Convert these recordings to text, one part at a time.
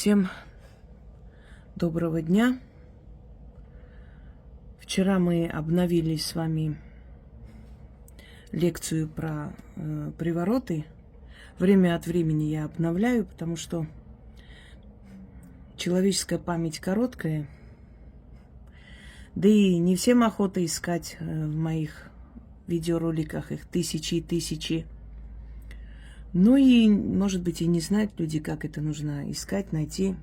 Всем доброго дня. Вчера мы обновили с вами лекцию про привороты. Время от времени я обновляю, потому что человеческая память короткая. Да и не всем охота искать в моих видеороликах, их тысячи и тысячи. Ну и, может быть, и не знают люди, как это нужно искать, найти.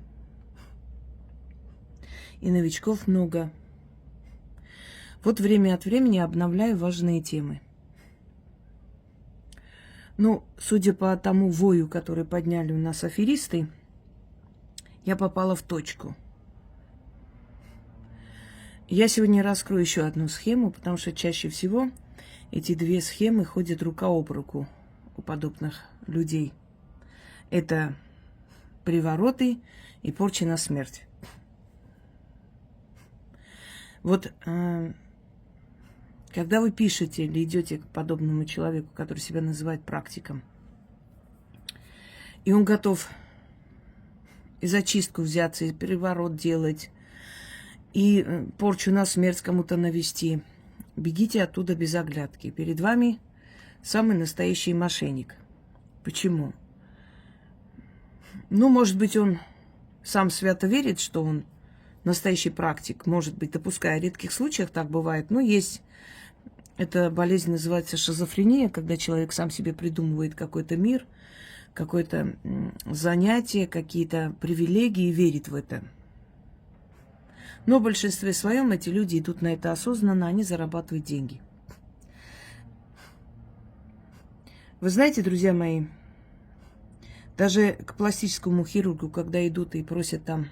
И новичков много. Вот время от времени обновляю важные темы. Ну, судя по тому вою, который подняли у нас аферисты, я попала в точку. Я сегодня раскрою еще одну схему, потому что чаще всего эти две схемы ходят рука об руку у подобных людей. Это привороты и порча на смерть. Вот когда вы пишете или идете к подобному человеку, который себя называет практиком, и он готов и за чистку взяться, и приворот делать, и порчу на смерть кому-то навести, бегите оттуда без оглядки. Перед вами самый настоящий мошенник. Почему? Ну, может быть, он сам свято верит, что он настоящий практик. Может быть, допуская в редких случаях так бывает. Но есть, эта болезнь называется шизофрения, когда человек сам себе придумывает какой-то мир, какое-то занятие, какие-то привилегии и верит в это. Но в большинстве своем эти люди идут на это осознанно, они зарабатывают деньги. Вы знаете, друзья мои, даже к пластическому хирургу, когда идут и просят там,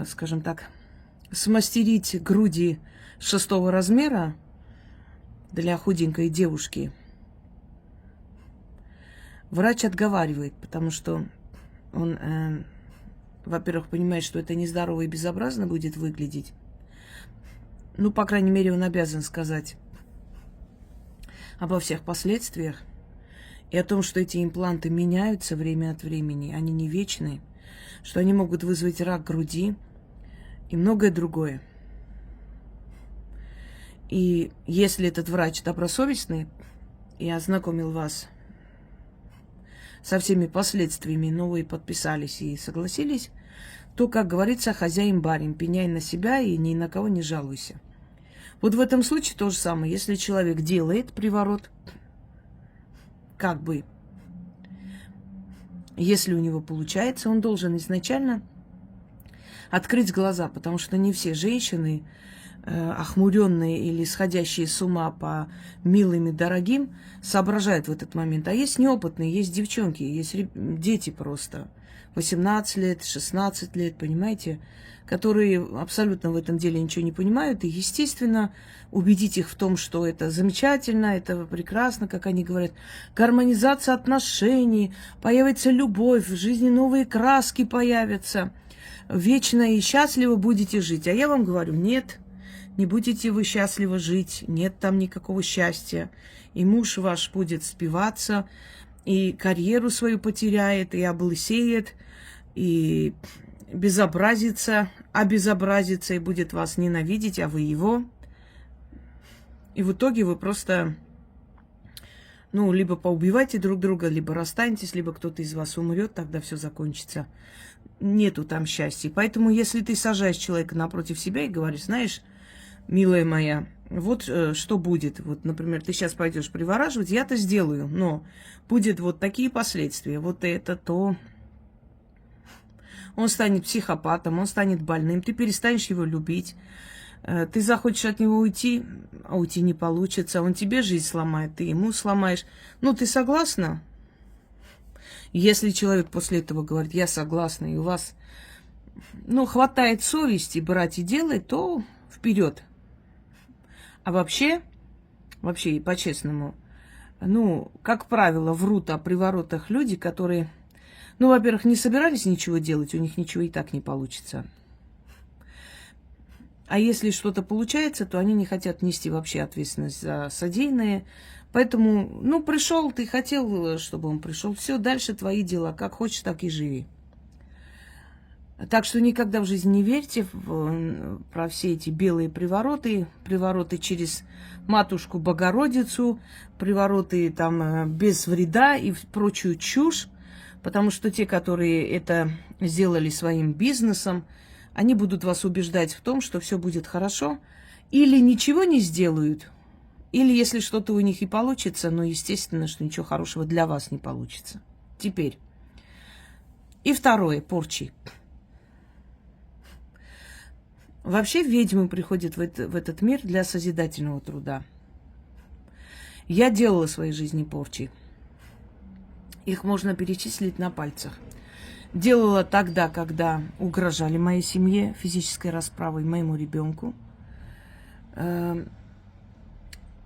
скажем так, смастерить груди 6-го размера для худенькой девушки, врач отговаривает, потому что он, во-первых, понимает, что это нездорово и безобразно будет выглядеть. Ну, по крайней мере, он обязан сказать обо всех последствиях и о том, что эти импланты меняются время от времени, они не вечные, что они могут вызвать рак груди и многое другое. И если этот врач добросовестный и ознакомил вас со всеми последствиями, но вы подписались и согласились, то, как говорится, хозяин-барин, пеняй на себя и ни на кого не жалуйся. Вот в этом случае то же самое. Если человек делает приворот, как бы, если у него получается, он должен изначально открыть глаза, потому что не все женщины, охмуренные или сходящие с ума по милым и дорогим, соображают в этот момент. А есть неопытные, есть девчонки, есть дети просто, 18 лет, 16 лет, понимаете, которые абсолютно в этом деле ничего не понимают. И, естественно, убедить их в том, что это замечательно, это прекрасно, как они говорят, гармонизация отношений, появится любовь, в жизни новые краски появятся, вечно и счастливо будете жить. А я вам говорю, нет, не будете вы счастливо жить, нет там никакого счастья. И муж ваш будет спиваться, и карьеру свою потеряет, и облысеет, и обезобразится, и будет вас ненавидеть, а вы его. И в итоге вы просто, ну, либо поубивайте друг друга, либо расстанетесь, либо кто-то из вас умрет, тогда все закончится. Нету там счастья. Поэтому, если ты сажаешь человека напротив себя и говоришь, знаешь, милая моя, вот что будет. Вот, например, ты сейчас пойдешь привораживать, я-то сделаю, но будет вот такие последствия, вот это, то. Он станет психопатом, он станет больным, ты перестанешь его любить. Ты захочешь от него уйти, а уйти не получится. Он тебе жизнь сломает, ты ему сломаешь. Ну, ты согласна? Если человек после этого говорит, я согласна, и у вас, ну, хватает совести брать и делать, то вперед. А вообще и по-честному, ну, как правило, врут о приворотах люди, которые, ну, во-первых, не собирались ничего делать, у них ничего и так не получится. А если что-то получается, то они не хотят нести вообще ответственность за содеянное, Поэтому, ну, пришел, ты хотел, чтобы он пришел. Все, дальше твои дела. Как хочешь, так и живи. Так что никогда в жизни не верьте про все эти белые привороты, привороты через матушку Богородицу, привороты там без вреда и прочую чушь, потому что те, которые это сделали своим бизнесом, они будут вас убеждать в том, что все будет хорошо, или ничего не сделают, или если что-то у них и получится, но естественно, что ничего хорошего для вас не получится. Теперь. И второе, порчи. Вообще ведьмы приходят в этот мир для созидательного труда. Я делала в своей жизни порчи. Их можно перечислить на пальцах. Делала тогда, когда угрожали моей семье физической расправой, моему ребенку. И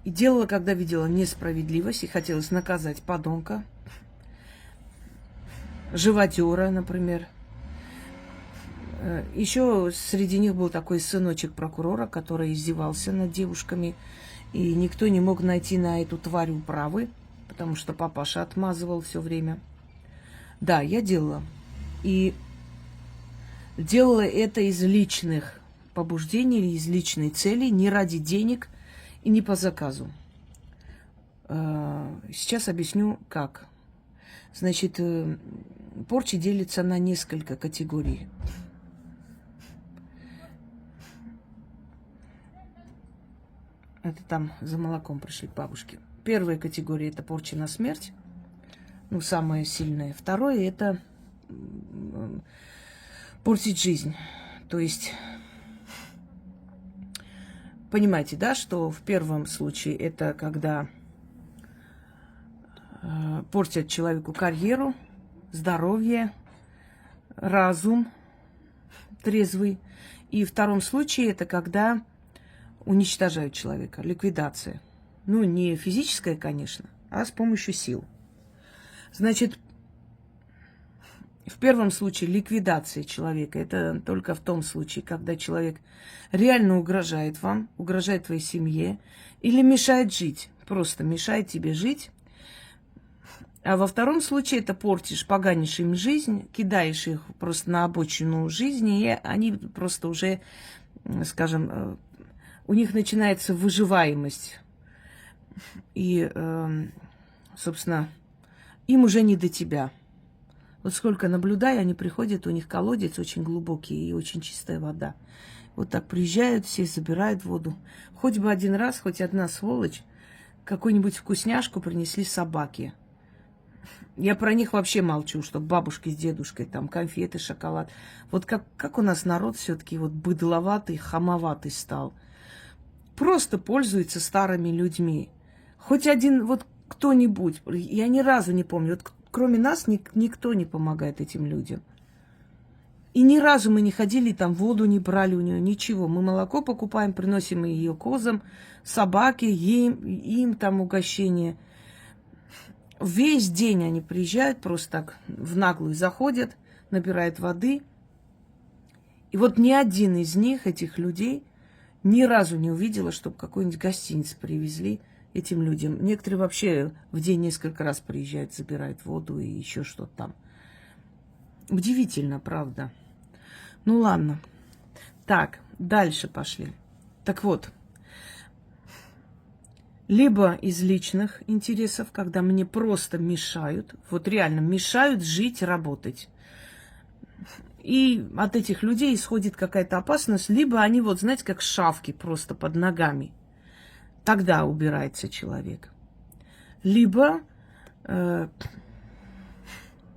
делала, когда видела несправедливость и хотелось наказать подонка. Живодера, например. Еще среди них был такой сыночек прокурора, который издевался над девушками. И никто не мог найти на эту тварь управы, потому что папаша отмазывал все время. Да, я делала. И делала это из личных побуждений или из личной цели, не ради денег и не по заказу. Сейчас объясню, как. Значит, порчи делятся на несколько категорий. Это там за молоком пришли к бабушке. Первая категория – это порча на смерть. Ну, самая сильная. Второе – это портить жизнь. То есть, понимаете, да, что в первом случае это когда портят человеку карьеру, здоровье, разум трезвый. И в втором случае это когда уничтожают человека, ликвидация. Ну, не физическая, конечно, а с помощью сил. Значит, в первом случае ликвидация человека – это только в том случае, когда человек реально угрожает вам, угрожает твоей семье или мешает жить, просто мешает тебе жить. А во втором случае это портишь, поганишь им жизнь, кидаешь их просто на обочину жизни, и они просто уже, скажем, у них начинается выживаемость. И, собственно, им уже не до тебя. Вот сколько наблюдаю, они приходят, у них колодец очень глубокий и очень чистая вода. Вот так приезжают, все забирают воду. Хоть бы один раз, хоть одна сволочь, какую-нибудь вкусняшку принесли собаки. Я про них вообще молчу, что бабушки с дедушкой, там, конфеты, шоколад. Вот как у нас народ все-таки вот быдловатый, хамоватый стал. Просто пользуется старыми людьми. Хоть один вот кто-нибудь, я ни разу не помню, вот кроме нас никто не помогает этим людям. И ни разу мы не ходили, там воду не брали у нее, ничего. Мы молоко покупаем, приносим ее козам, собаке, им там угощение. Весь день они приезжают, просто так в наглую заходят, набирают воды. И вот ни один из них, этих людей, ни разу не увидела, чтобы какой-нибудь гостиниц привезли этим людям. Некоторые вообще в день несколько раз приезжают, забирают воду и еще что-то там. Удивительно, правда. Ну ладно. Так, дальше пошли. Так вот. Либо из личных интересов, когда мне просто мешают, вот реально мешают жить, работать. И от этих людей исходит какая-то опасность, либо они, вот знаете, как шавки просто под ногами. Тогда убирается человек. Либо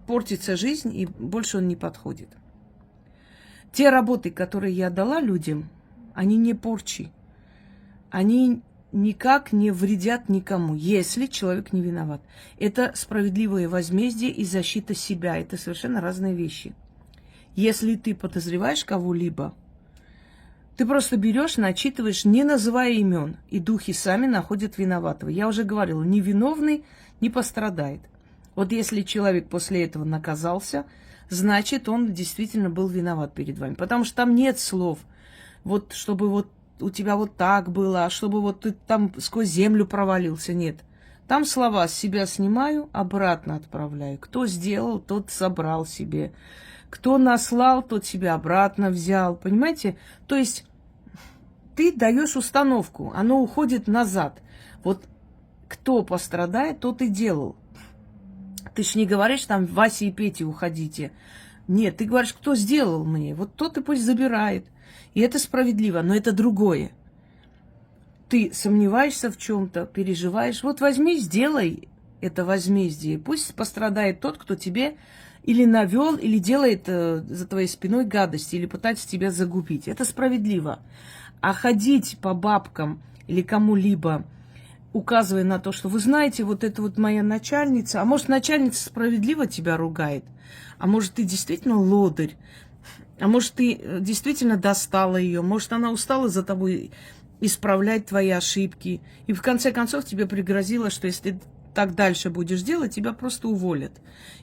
портится жизнь, и больше он не подходит. Те работы, которые я дала людям, они не порчи. Они никак не вредят никому, если человек не виноват. Это справедливое возмездие и защита себя. Это совершенно разные вещи. Если ты подозреваешь кого-либо, ты просто берешь, начитываешь, не называя имен, и духи сами находят виноватого. Я уже говорила, невиновный не пострадает. Вот если человек после этого наказался, значит, он действительно был виноват перед вами. Потому что там нет слов, вот чтобы вот у тебя вот так было, а чтобы вот ты там сквозь землю провалился. Нет. Там слова: с себя снимаю, обратно отправляю. Кто сделал, тот собрал себе. Кто наслал, тот себя обратно взял. Понимаете? То есть ты даешь установку, оно уходит назад. Вот кто пострадает, тот и делал. Ты ж не говоришь там: Вася и Петя, уходите. Нет, ты говоришь: кто сделал мне, вот тот и пусть забирает. И это справедливо, но это другое. Ты сомневаешься в чем-то, переживаешь. Вот возьми, сделай это возмездие. Пусть пострадает тот, кто тебе или навел, или делает за твоей спиной гадости, или пытается тебя загубить. Это справедливо. А ходить по бабкам или кому-либо, указывая на то, что вы знаете, вот это вот моя начальница, а может, начальница справедливо тебя ругает, а может, ты действительно лодырь, а может, ты действительно достала ее, может, она устала за тобой исправлять твои ошибки, и в конце концов тебе пригрозило, что если ты так дальше будешь делать, тебя просто уволят.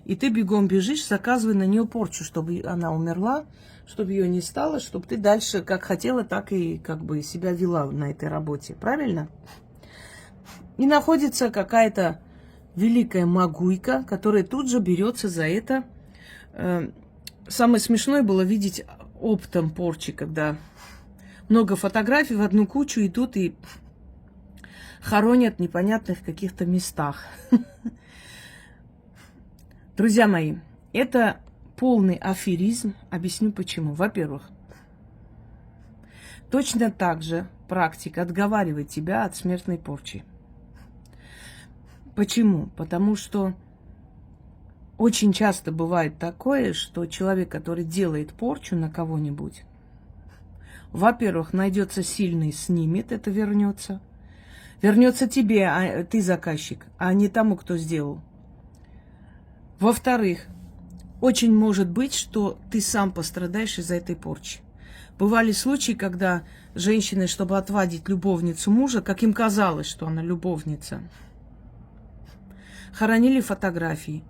И ты бегом бежишь, заказывая на нее порчу, чтобы она умерла, чтобы ее не стало, чтобы ты дальше как хотела, так и как бы себя вела на этой работе. Правильно? И находится какая-то великая магуйка, которая тут же берется за это. Самое смешное было видеть оптом порчи, когда много фотографий в одну кучу идут и хоронят в непонятных каких-то местах. Друзья мои, это полный аферизм. Объясню почему. Во-первых, точно так же практика отговаривает тебя от смертной порчи. Почему? Потому что очень часто бывает такое, что человек, который делает порчу на кого-нибудь, во-первых, найдется сильный, снимет, это вернется. Вернется тебе, а ты заказчик, а не тому, кто сделал. Во-вторых, очень может быть, что ты сам пострадаешь из-за этой порчи. Бывали случаи, когда женщины, чтобы отвадить любовницу мужа, как им казалось, что она любовница, хоронили фотографии.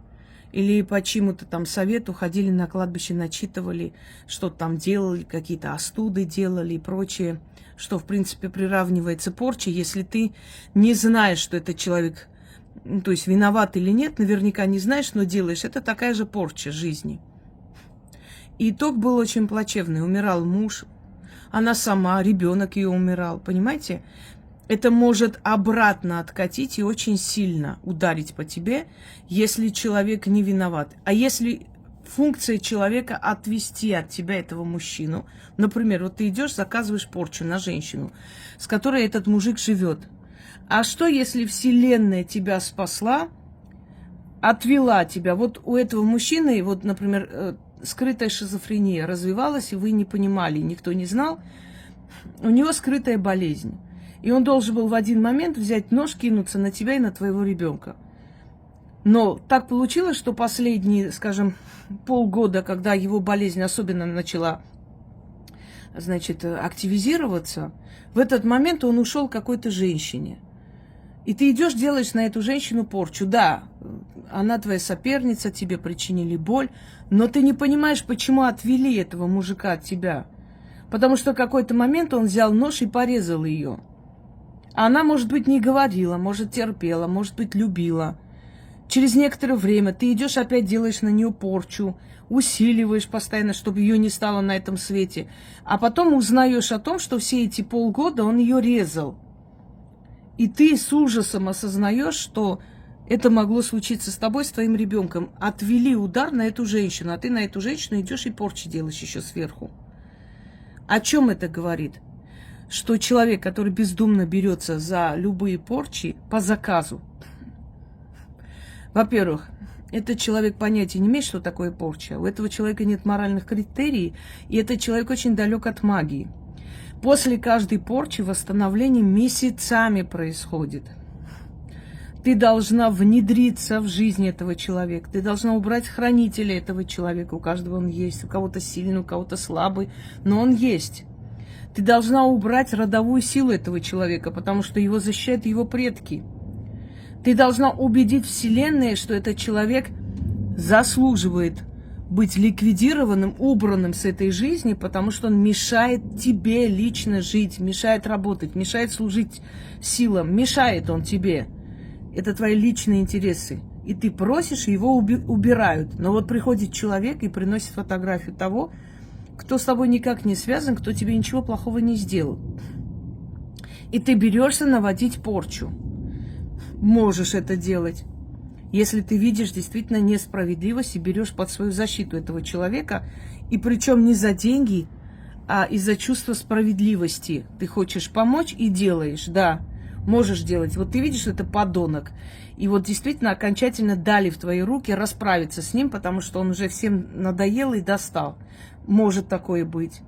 Или по чьему-то там совету ходили на кладбище, начитывали, что там делали, какие-то остуды делали и прочее, что, в принципе, приравнивается порче, если ты не знаешь, что этот человек, то есть виноват или нет, наверняка не знаешь, но делаешь. Это такая же порча жизни. И итог был очень плачевный. Умирал муж, она сама, ребенок ее умирал, понимаете? Это может обратно откатить и очень сильно ударить по тебе, если человек не виноват. А если функция человека отвести от тебя этого мужчину, например, вот ты идешь, заказываешь порчу на женщину, с которой этот мужик живет. А что, если Вселенная тебя спасла, отвела тебя? Вот у этого мужчины, вот, например, скрытая шизофрения развивалась, и вы не понимали, никто не знал, у него скрытая болезнь. И он должен был в один момент взять нож, кинуться на тебя и на твоего ребенка. Но так получилось, что последние, скажем, полгода, когда его болезнь особенно начала, значит, активизироваться, в этот момент он ушел к какой-то женщине. И ты идешь, делаешь на эту женщину порчу. Да, она твоя соперница, тебе причинили боль, но ты не понимаешь, почему отвели этого мужика от тебя. Потому что в какой-то момент он взял нож и порезал ее. Она, может быть, не говорила, может, терпела, может быть, любила. Через некоторое время ты идешь, опять делаешь на нее порчу, усиливаешь постоянно, чтобы ее не стало на этом свете. А потом узнаешь о том, что все эти полгода он ее резал. И ты с ужасом осознаешь, что это могло случиться с тобой, с твоим ребенком. Отвели удар на эту женщину, а ты на эту женщину идешь и порчи делаешь еще сверху. О чем это говорит? Что человек, который бездумно берется за любые порчи по заказу, во-первых, этот человек понятия не имеет, что такое порча. У этого человека нет моральных критерий, и этот человек очень далек от магии. После каждой порчи восстановление месяцами происходит. Ты должна внедриться в жизнь этого человека. Ты должна убрать хранителя этого человека. У каждого он есть. У кого-то сильный, у кого-то слабый. Но он есть. Ты должна убрать родовую силу этого человека, потому что его защищают его предки. Ты должна убедить Вселенную, что этот человек заслуживает быть ликвидированным, убранным с этой жизни, потому что он мешает тебе лично жить, мешает работать, мешает служить силам, мешает он тебе. Это твои личные интересы. И ты просишь, его убирают. Но вот приходит человек и приносит фотографию того, кто с тобой никак не связан, кто тебе ничего плохого не сделал. И ты берешься наводить порчу. Можешь это делать. Если ты видишь действительно несправедливость и берешь под свою защиту этого человека, и причем не за деньги, а из-за чувства справедливости. Ты хочешь помочь и делаешь, да, можешь делать. Вот ты видишь, это подонок. И вот действительно окончательно дали в твои руки расправиться с ним, потому что он уже всем надоел и достал. Может такое быть.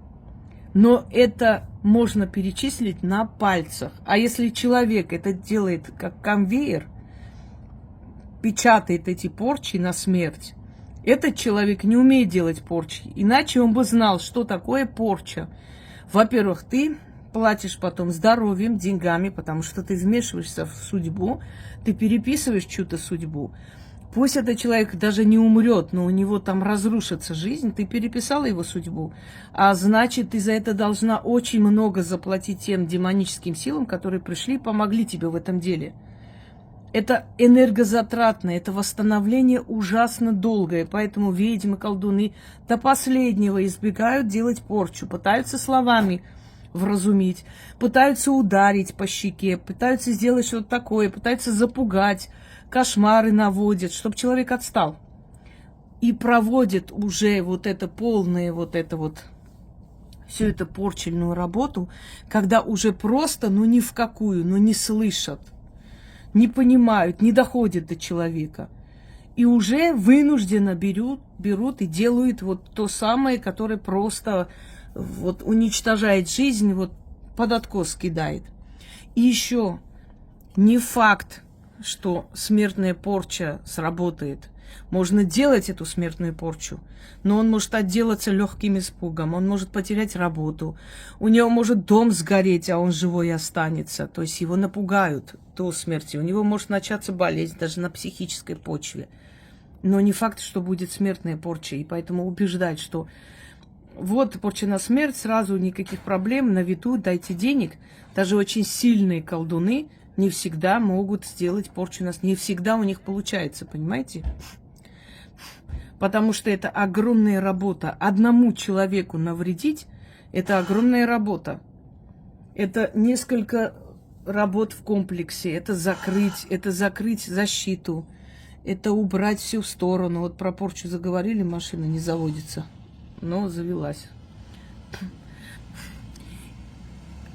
Но это можно перечислить на пальцах. А если человек это делает как конвейер, печатает эти порчи на смерть, этот человек не умеет делать порчи. Иначе он бы знал, что такое порча. Во-первых, ты платишь потом здоровьем, деньгами, потому что ты вмешиваешься в судьбу, ты переписываешь чью-то судьбу. Пусть этот человек даже не умрет, но у него там разрушится жизнь, ты переписала его судьбу. А значит, ты за это должна очень много заплатить тем демоническим силам, которые пришли и помогли тебе в этом деле. Это энергозатратно, это восстановление ужасно долгое, поэтому ведьмы, колдуны до последнего избегают делать порчу, пытаются словами вразумить, пытаются ударить по щеке, пытаются сделать что-то такое, пытаются запугать, кошмары наводят, чтобы человек отстал. И проводят уже вот это полное, всю эту порчельную работу, когда уже просто, ни в какую, не слышат, не понимают, не доходят до человека. И уже вынужденно берут и делают вот то самое, которое просто уничтожает жизнь, под откос кидает. И еще не факт, что смертная порча сработает. Можно делать эту смертную порчу, но он может отделаться легким испугом, он может потерять работу, у него может дом сгореть, а он живой останется. То есть его напугают до смерти. У него может начаться болезнь даже на психической почве. Но не факт, что будет смертная порча. И поэтому убеждать, что вот порча на смерть, сразу никаких проблем, на виду, дайте денег. Даже очень сильные колдуны не всегда могут сделать порчу на смерть. Не всегда у них получается, понимаете? Потому что это огромная работа. Одному человеку навредить – это огромная работа. Это несколько работ в комплексе. Это закрыть защиту, это убрать все в сторону. Вот про порчу заговорили, машина не заводится, но завелась.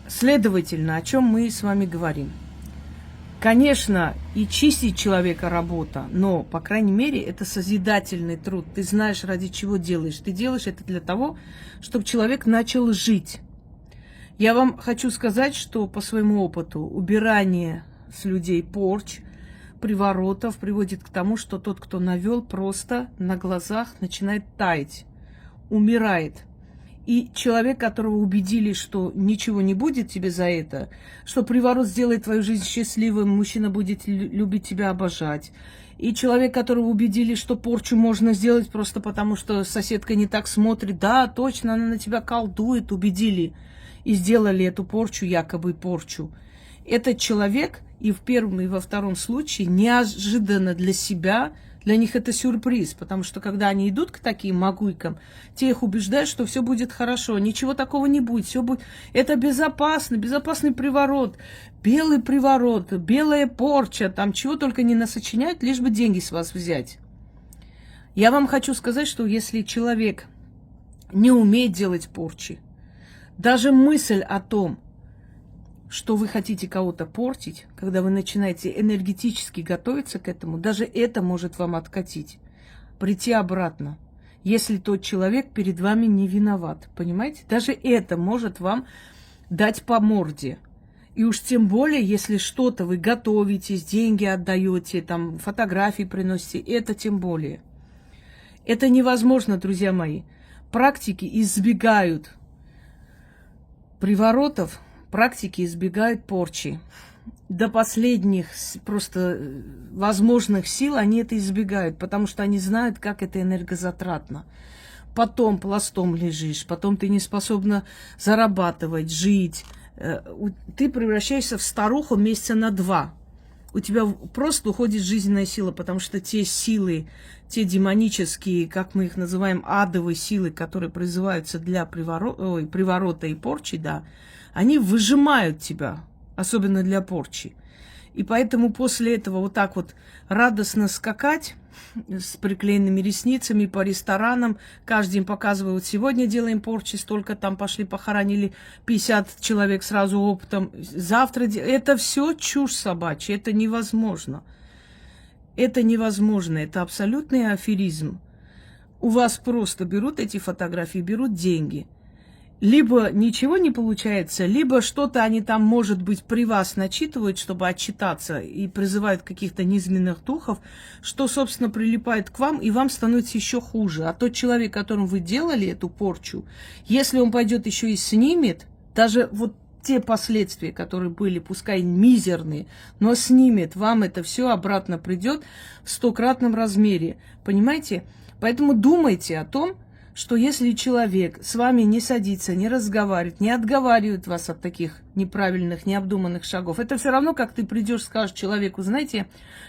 Следовательно, о чем мы с вами говорим? Конечно, и чистить человека работа, но, по крайней мере, это созидательный труд. Ты знаешь, ради чего делаешь. Ты делаешь это для того, чтобы человек начал жить. Я вам хочу сказать, что по своему опыту убирание с людей порч, приворотов приводит к тому, что тот, кто навел, просто на глазах начинает таять, умирает. И человек, которого убедили, что ничего не будет тебе за это, что приворот сделает твою жизнь счастливым, мужчина будет любить тебя, обожать. И человек, которого убедили, что порчу можно сделать просто потому, что соседка не так смотрит, да, точно, она на тебя колдует, убедили и сделали эту порчу, якобы порчу. Этот человек и в первом, и во втором случае неожиданно для себя. Для них это сюрприз, потому что когда они идут к таким могуйкам, те их убеждают, что все будет хорошо, ничего такого не будет, все будет. Это безопасный приворот, белый приворот, белая порча, там чего только не насочиняют, лишь бы деньги с вас взять. Я вам хочу сказать, что если человек не умеет делать порчи, даже мысль о том, что вы хотите кого-то портить, когда вы начинаете энергетически готовиться к этому, даже это может вам откатить, прийти обратно, если тот человек перед вами не виноват, понимаете? Даже это может вам дать по морде. И уж тем более, если что-то вы готовитесь, деньги отдаете, там, фотографии приносите, это тем более. Это невозможно, друзья мои. Практики избегают приворотов, практики избегают порчи. До последних просто возможных сил они это избегают, потому что они знают, как это энергозатратно. Потом пластом лежишь, потом ты не способна зарабатывать, жить. Ты превращаешься в старуху месяца на 2. у тебя просто уходит жизненная сила, потому что те силы, те демонические, как мы их называем, адовые силы, которые призываются для приворота и порчи, да, они выжимают тебя, особенно для порчи. И поэтому после этого вот так вот радостно скакать с приклеенными ресницами по ресторанам, каждый день показывает, вот сегодня делаем порчи, столько там пошли, похоронили 50 человек сразу опытом, завтра... Это все чушь собачья, это невозможно. Это невозможно, это абсолютный аферизм. У вас просто берут эти фотографии, берут деньги. Либо ничего не получается, либо что-то они там, может быть, при вас начитывают, чтобы отчитаться, и призывают каких-то низменных духов, что, собственно, прилипает к вам, и вам становится еще хуже. А тот человек, которому вы делали эту порчу, если он пойдет еще и снимет, даже вот те последствия, которые были, пускай мизерные, но снимет, вам это все обратно придет в 100-кратном размере. Понимаете? Поэтому думайте о том, что если человек с вами не садится, не разговаривает, не отговаривает вас от таких неправильных, необдуманных шагов, это все равно, как ты придешь, скажешь человеку, знаете,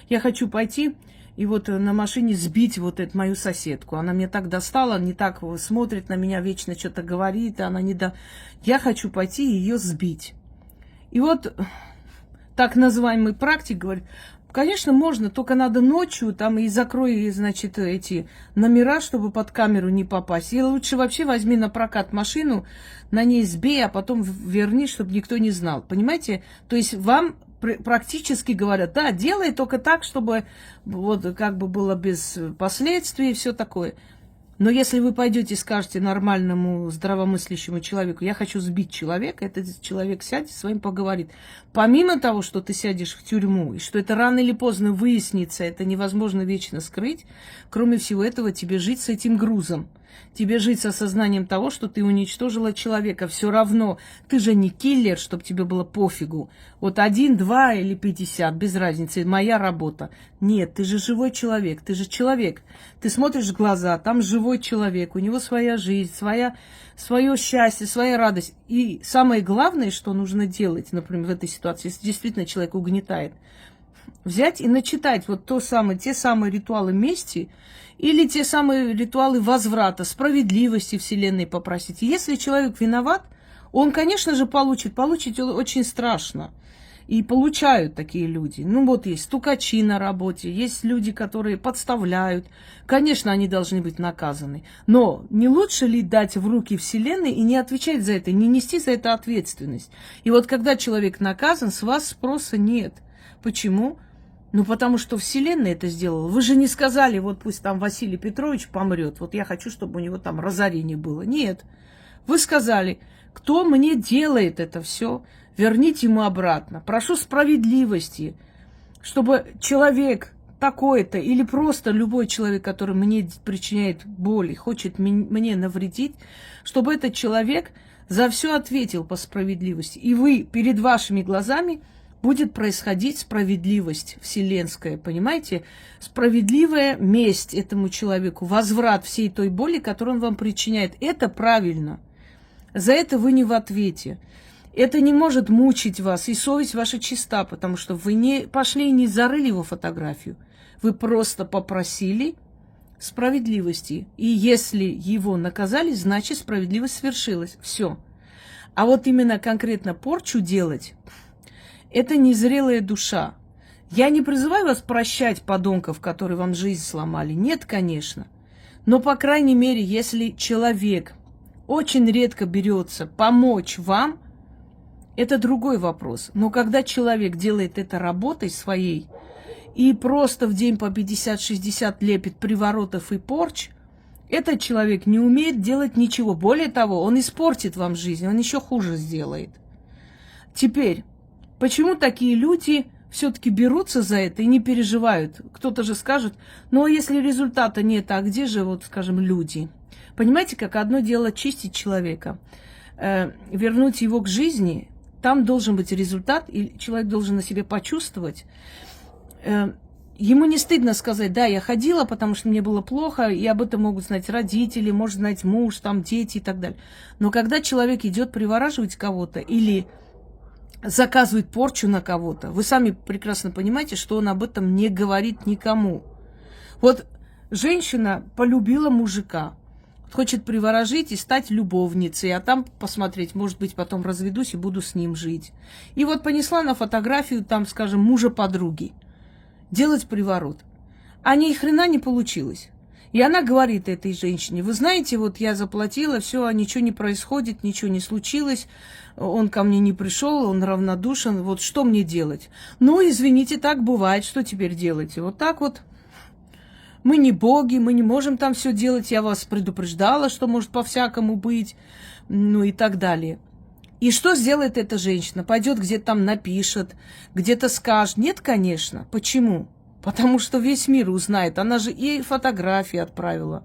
я хочу пойти и вот на машине сбить вот эту мою соседку. Она мне так достала, не так смотрит на меня, вечно что-то говорит, она не до... Я хочу пойти и ее сбить. И вот так называемый практик говорит, конечно, можно, только надо ночью там и закрой, значит, эти номера, чтобы под камеру не попасть. И лучше вообще возьми на прокат машину, на ней сбей, а потом верни, чтобы никто не знал. Понимаете? То есть вам практически говорят, да, делай только так, чтобы вот как бы было без последствий и все такое. Но если вы пойдете и скажете нормальному, здравомыслящему человеку, я хочу сбить человека, этот человек сядет, с вами поговорит. Помимо того, что ты сядешь в тюрьму, и что это рано или поздно выяснится, это невозможно вечно скрыть, кроме всего этого, тебе жить с этим грузом. Тебе жить с осознанием того, что ты уничтожила человека. Все равно, ты же не киллер, чтобы тебе было пофигу. Вот 1, 2 или 50, без разницы, моя работа. Нет, ты же живой человек, ты же человек. Ты смотришь в глаза, там живой человек, у него своя жизнь, свое счастье, своя радость. И самое главное, что нужно делать, например, в этой ситуации, если действительно человек угнетает, взять и начитать вот те самые ритуалы мести или те самые ритуалы возврата, справедливости Вселенной попросить. Если человек виноват, он, конечно же, получит очень страшно. И получают такие люди. Ну вот есть стукачи на работе, есть люди, которые подставляют. Конечно, они должны быть наказаны. Но не лучше ли дать в руки Вселенной и не отвечать за это, не нести за это ответственность? И вот когда человек наказан, с вас спроса нет. Почему? Ну, потому что Вселенная это сделала. Вы же не сказали, вот пусть там Василий Петрович помрет, вот я хочу, чтобы у него там разорение было. Нет. Вы сказали, кто мне делает это все, верните ему обратно. Прошу справедливости, чтобы человек такой-то или просто любой человек, который мне причиняет боль и хочет мне навредить, чтобы этот человек за все ответил по справедливости. И вы перед вашими глазами будет происходить справедливость вселенская, понимаете? Справедливая месть этому человеку, возврат всей той боли, которую он вам причиняет. Это правильно. За это вы не в ответе. Это не может мучить вас, и совесть ваша чиста, потому что вы не пошли и не зарыли его фотографию. Вы просто попросили справедливости. И если его наказали, значит справедливость свершилась. Все. А вот именно конкретно порчу делать... Это незрелая душа. Я не призываю вас прощать подонков, которые вам жизнь сломали. Нет, конечно. Но, по крайней мере, если человек очень редко берется помочь вам, это другой вопрос. Но когда человек делает это работой своей и просто в день по 50-60 лепит приворотов и порч, этот человек не умеет делать ничего. Более того, он испортит вам жизнь, он еще хуже сделает. Теперь... Почему такие люди все-таки берутся за это и не переживают? Кто-то же скажет, ну а если результата нет, а где же, вот, скажем, люди? Понимаете, как одно дело чистить человека, вернуть его к жизни, там должен быть результат, и человек должен на себе почувствовать. Ему не стыдно сказать, да, я ходила, потому что мне было плохо, и об этом могут знать родители, может знать муж, там, дети и так далее. Но когда человек идет привораживать кого-то или... заказывает порчу на кого-то, вы сами прекрасно понимаете, что он об этом не говорит никому. Вот женщина полюбила мужика, хочет приворожить и стать любовницей, а там посмотреть, может быть, потом разведусь и буду с ним жить. И вот понесла на фотографию, там, скажем, мужа подруги, делать приворот. А ни хрена не получилось. И она говорит этой женщине: вы знаете, вот я заплатила, все, а ничего не происходит, ничего не случилось, он ко мне не пришел, он равнодушен, вот что мне делать? Ну, извините, так бывает, что теперь делаете? Вот так вот. Мы не боги, мы не можем там все делать, я вас предупреждала, что может по-всякому быть, ну и так далее. И что сделает эта женщина? Пойдет где-то там напишет, где-то скажет. Нет, конечно. Почему? Потому что весь мир узнает. Она же и фотографии отправила.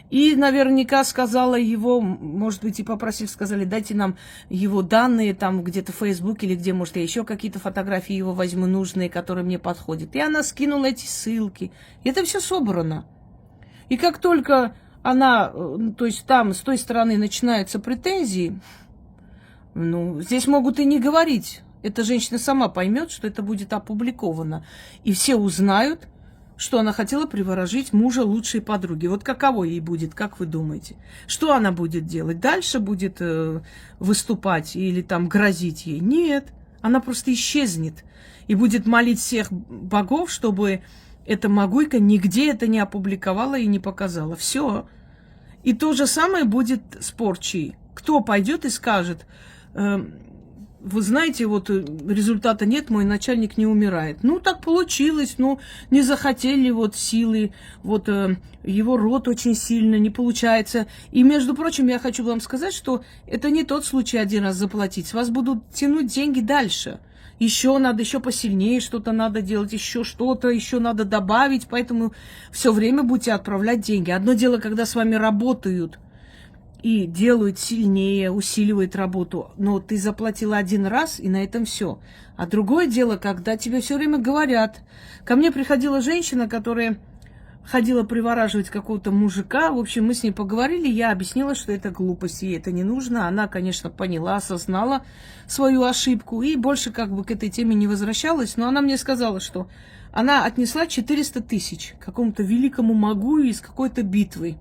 И наверняка сказала его, может быть, и попросили, сказали, дайте нам его данные, там где-то в Фейсбуке или где, может, я еще какие-то фотографии его возьму нужные, которые мне подходят. И она скинула эти ссылки. И это все собрано. И как только она, то есть там с той стороны начинаются претензии, ну, здесь могут и не говорить. Эта женщина сама поймет, что это будет опубликовано. И все узнают, что она хотела приворожить мужа лучшей подруги. Вот каково ей будет, как вы думаете? Что она будет делать? Дальше будет выступать или там грозить ей? Нет, она просто исчезнет и будет молить всех богов, чтобы эта могуйка нигде это не опубликовала и не показала. Все. И то же самое будет с порчей. Кто пойдет и скажет: вы знаете, вот результата нет, мой начальник не умирает. Ну, так получилось, ну, не захотели вот силы, вот его род очень сильно, не получается. И, между прочим, я хочу вам сказать, что это не тот случай один раз заплатить. С вас будут тянуть деньги дальше. Еще надо, еще посильнее что-то надо делать, еще что-то, еще надо добавить, поэтому все время будете отправлять деньги. Одно дело, когда с вами работают и делают сильнее, усиливают работу, но ты заплатила один раз, и на этом все. А другое дело, когда тебе все время говорят. Ко мне приходила женщина, которая ходила привораживать какого-то мужика. В общем, мы с ней поговорили, я объяснила, что это глупость, ей это не нужно. Она, конечно, поняла, осознала свою ошибку и больше как бы к этой теме не возвращалась. Но она мне сказала, что она отнесла 400 тысяч какому-то великому магу из какой-то битвы.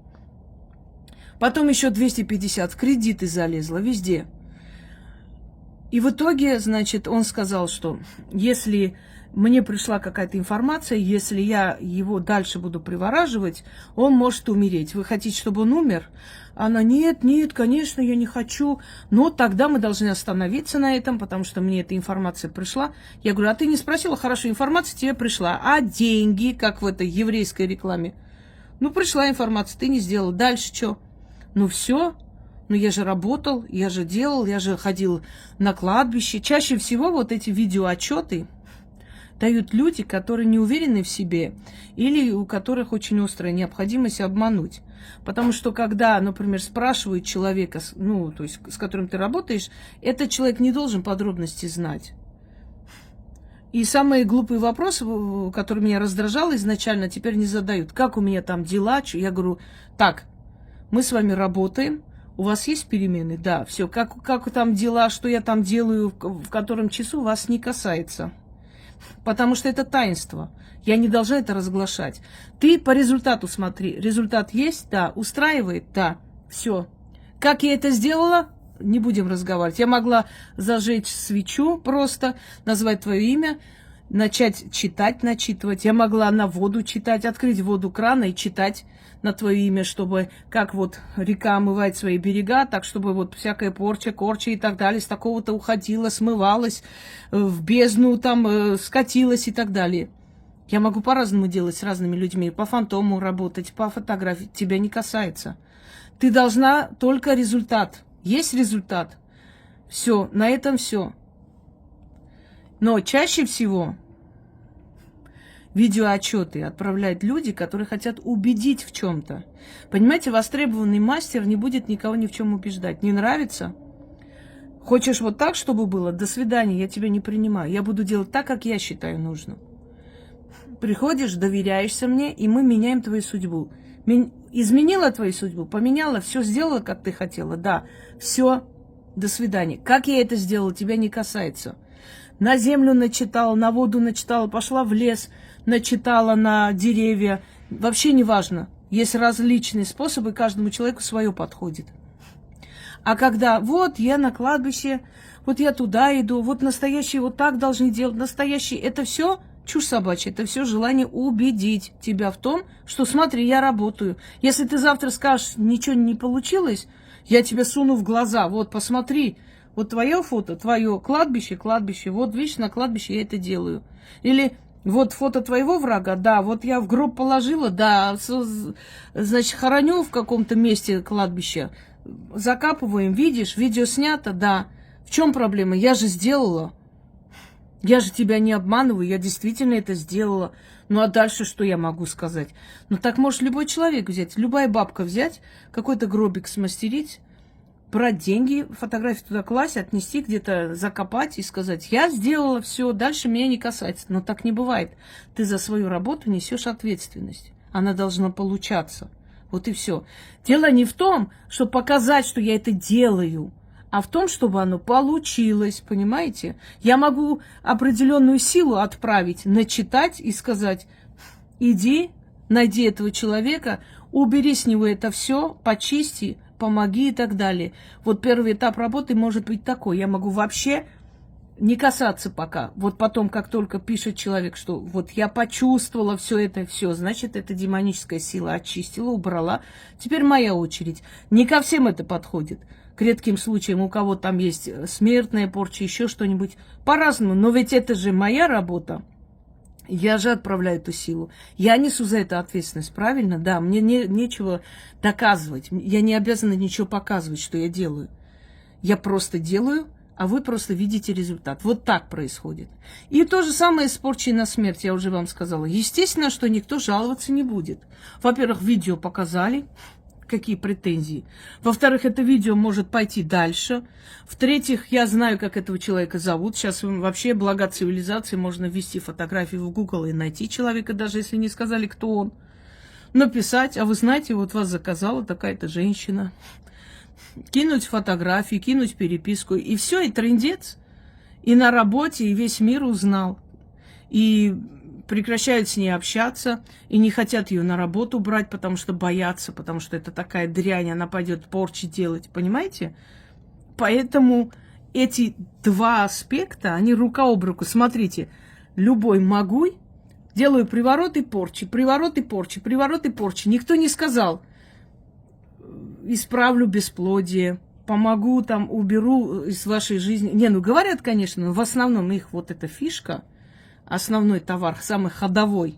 Потом еще 250 в кредиты залезла, везде. И в итоге, значит, он сказал, что если мне пришла какая-то информация, если я его дальше буду привораживать, он может умереть. Вы хотите, чтобы он умер? Она: нет, нет, конечно, я не хочу. Но тогда мы должны остановиться на этом, потому что мне эта информация пришла. Я говорю: а ты не спросила? Хорошо, информация тебе пришла. А деньги, как в этой еврейской рекламе? Ну, пришла информация, ты не сделала. Дальше что? Ну, все. Ну, я же работал, я же делал, я же ходил на кладбище. Чаще всего вот эти видеоотчеты дают люди, которые не уверены в себе или у которых очень острая необходимость обмануть. Потому что когда, например, спрашивают человека, ну, то есть с которым ты работаешь, этот человек не должен подробности знать. И самые глупые вопросы, которые меня раздражало изначально, теперь не задают. Как у меня там дела? Я говорю: так, мы с вами работаем, у вас есть перемены? Да, все. Как там дела, что я там делаю, в котором часу, вас не касается. Потому что это таинство. Я не должна это разглашать. Ты по результату смотри. Результат есть? Да. Устраивает? Да. Все. Как я это сделала? Не будем разговаривать. Я могла зажечь свечу просто, назвать твое имя, начать читать, начитывать. Я могла на воду читать, открыть воду крана и читать на твое имя, чтобы как вот река омывает свои берега, так чтобы вот всякая порча, корча и так далее с такого-то уходила, смывалась, в бездну там скатилась и так далее. Я могу по-разному делать с разными людьми, по фантому работать, по фотографии. Тебя не касается. Ты должна только результат. Есть результат. Все, на этом все. Но чаще всего видеоотчеты отправляют люди, которые хотят убедить в чем-то. Понимаете, востребованный мастер не будет никого ни в чем убеждать. Не нравится? Хочешь вот так, чтобы было? До свидания, я тебя не принимаю. Я буду делать так, как я считаю нужным. Приходишь, доверяешься мне, и мы меняем твою судьбу. Изменила твою судьбу, поменяла, все сделала, как ты хотела. Да, все, до свидания. Как я это сделала, тебя не касается. на землю начитала, на воду начитала, пошла в лес, начитала на деревья. Вообще не важно. Есть различные способы, каждому человеку свое подходит. А когда вот я на кладбище, вот я туда иду, вот настоящие вот так должны делать, настоящие, это все чушь собачья, это все желание убедить тебя в том, что смотри, я работаю. Если ты завтра скажешь, ничего не получилось, я тебе суну в глаза, вот посмотри, вот твое фото, твое кладбище, вот видишь, на кладбище я это делаю. Или вот фото твоего врага, да, вот я в гроб положила, да, значит, хороню в каком-то месте кладбища, закапываем, видишь, видео снято, да. В чем проблема? Я же сделала. Я же тебя не обманываю, я действительно это сделала. Ну а дальше что я могу сказать? Ну так может любой человек взять, любая бабка взять, какой-то гробик смастерить, брать деньги, фотографии туда класть, отнести где-то, закопать и сказать, я сделала все, дальше меня не касается. Но так не бывает. Ты за свою работу несешь ответственность. Она должна получаться. Вот и все. Дело не в том, чтобы показать, что я это делаю, а в том, чтобы оно получилось, понимаете? Я могу определенную силу отправить, начитать и сказать, иди, найди этого человека, убери с него это все, почисти, помоги и так далее. Вот первый этап работы может быть такой. Я могу вообще не касаться пока. Вот потом, как только пишет человек, что вот я почувствовала все, значит, это демоническая сила очистила, убрала. Теперь моя очередь. Не ко всем это подходит. К редким случаям, у кого там есть смертная порча, еще что-нибудь. По-разному. Но ведь это же моя работа. Я же отправляю эту силу. Я несу за это ответственность, правильно? Да, мне нечего доказывать. Я не обязана ничего показывать, что я делаю. Я просто делаю, а вы просто видите результат. Вот так происходит. И то же самое с порчей на смерть, я уже вам сказала. Естественно, что никто жаловаться не будет. Во-первых, видео показали, какие претензии. Во-вторых, это видео может пойти дальше. В-третьих, я знаю, как этого человека зовут. Сейчас вообще, благо цивилизации, можно ввести фотографию в Google и найти человека, даже если не сказали, кто он. Написать, а вы знаете, вот вас заказала такая-то женщина. Кинуть фотографии, кинуть переписку. И все, и трындец. И на работе, и весь мир узнал. И прекращают с ней общаться, и не хотят ее на работу брать, потому что боятся, потому что это такая дрянь, она пойдет порчи делать, понимаете? Поэтому эти два аспекта, они рука об руку. Смотрите, любой могуй, делаю приворот и порчи, приворот и порчи, приворот и порчи. Никто не сказал, исправлю бесплодие, помогу, там, уберу из вашей жизни. Не, ну говорят, конечно, но в основном их вот эта фишка, основной товар, самый ходовой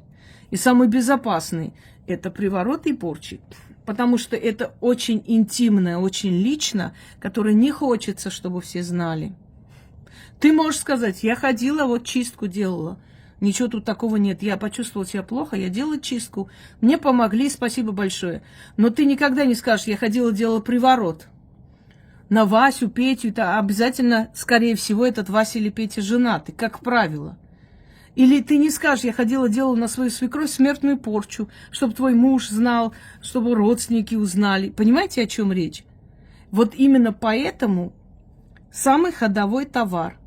и самый безопасный, это привороты и порчи. Потому что это очень интимно, очень лично, которое не хочется, чтобы все знали. Ты можешь сказать, я ходила, вот чистку делала. Ничего тут такого нет. Я почувствовала себя плохо, я делала чистку. Мне помогли, спасибо большое. Но ты никогда не скажешь, я ходила, делала приворот. На Васю, Петю, это обязательно, скорее всего, этот Вася или Петя женаты, как правило. Или ты не скажешь, я ходила, делала на свою свекровь смертную порчу, чтобы твой муж знал, чтобы родственники узнали. Понимаете, о чем речь? Вот именно поэтому самый ходовой товар.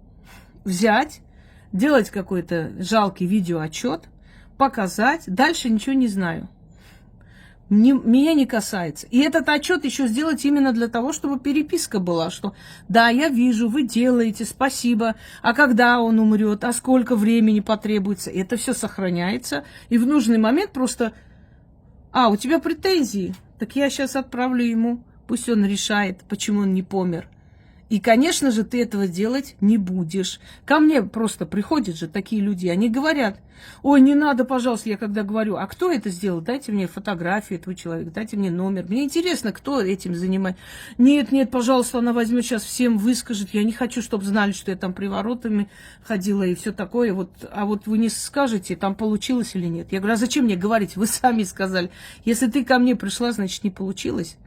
Взять, делать какой-то жалкий видеоотчет, показать, дальше ничего не знаю. Меня не касается. И этот отчет еще сделать именно для того, чтобы переписка была, что да, я вижу, вы делаете, спасибо, а когда он умрет, а сколько времени потребуется. И это все сохраняется. И в нужный момент просто, у тебя претензии, так я сейчас отправлю ему, пусть он решает, почему он не помер. И, конечно же, ты этого делать не будешь. Ко мне просто приходят же такие люди, они говорят, ой, не надо, пожалуйста, я когда говорю, а кто это сделал? Дайте мне фотографию этого человека, дайте мне номер. Мне интересно, кто этим занимается. Нет, пожалуйста, она возьмет сейчас всем, выскажет. Я не хочу, чтобы знали, что я там приворотами ходила и все такое. А вот вы не скажете, там получилось или нет. Я говорю, а зачем мне говорить? Вы сами сказали. Если ты ко мне пришла, значит, не получилось.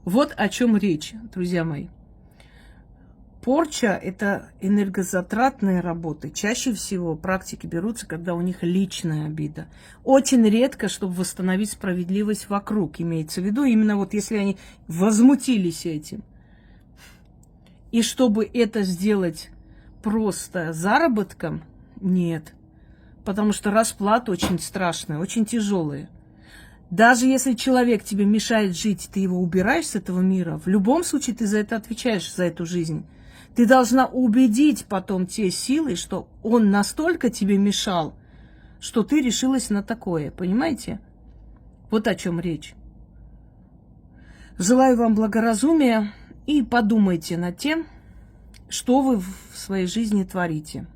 Вот о чем речь, друзья мои. Порча – это энергозатратные работы. Чаще всего практики берутся, когда у них личная обида. Очень редко, чтобы восстановить справедливость вокруг, имеется в виду, именно вот если они возмутились этим. И чтобы это сделать просто заработком, нет. Потому что расплата очень страшная, очень тяжелая. Даже если человек тебе мешает жить, ты его убираешь с этого мира, в любом случае ты за это отвечаешь, за эту жизнь. Ты должна убедить потом те силы, что он настолько тебе мешал, что ты решилась на такое, понимаете? Вот о чем речь. Желаю вам благоразумия и подумайте над тем, что вы в своей жизни творите.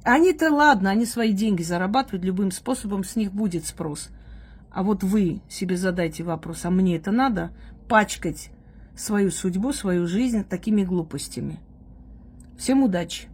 Они-то ладно, они свои деньги зарабатывают любым способом, с них будет спрос. А вот вы себе задайте вопрос, а мне это надо пачкать свою судьбу, свою жизнь такими глупостями? Всем удачи!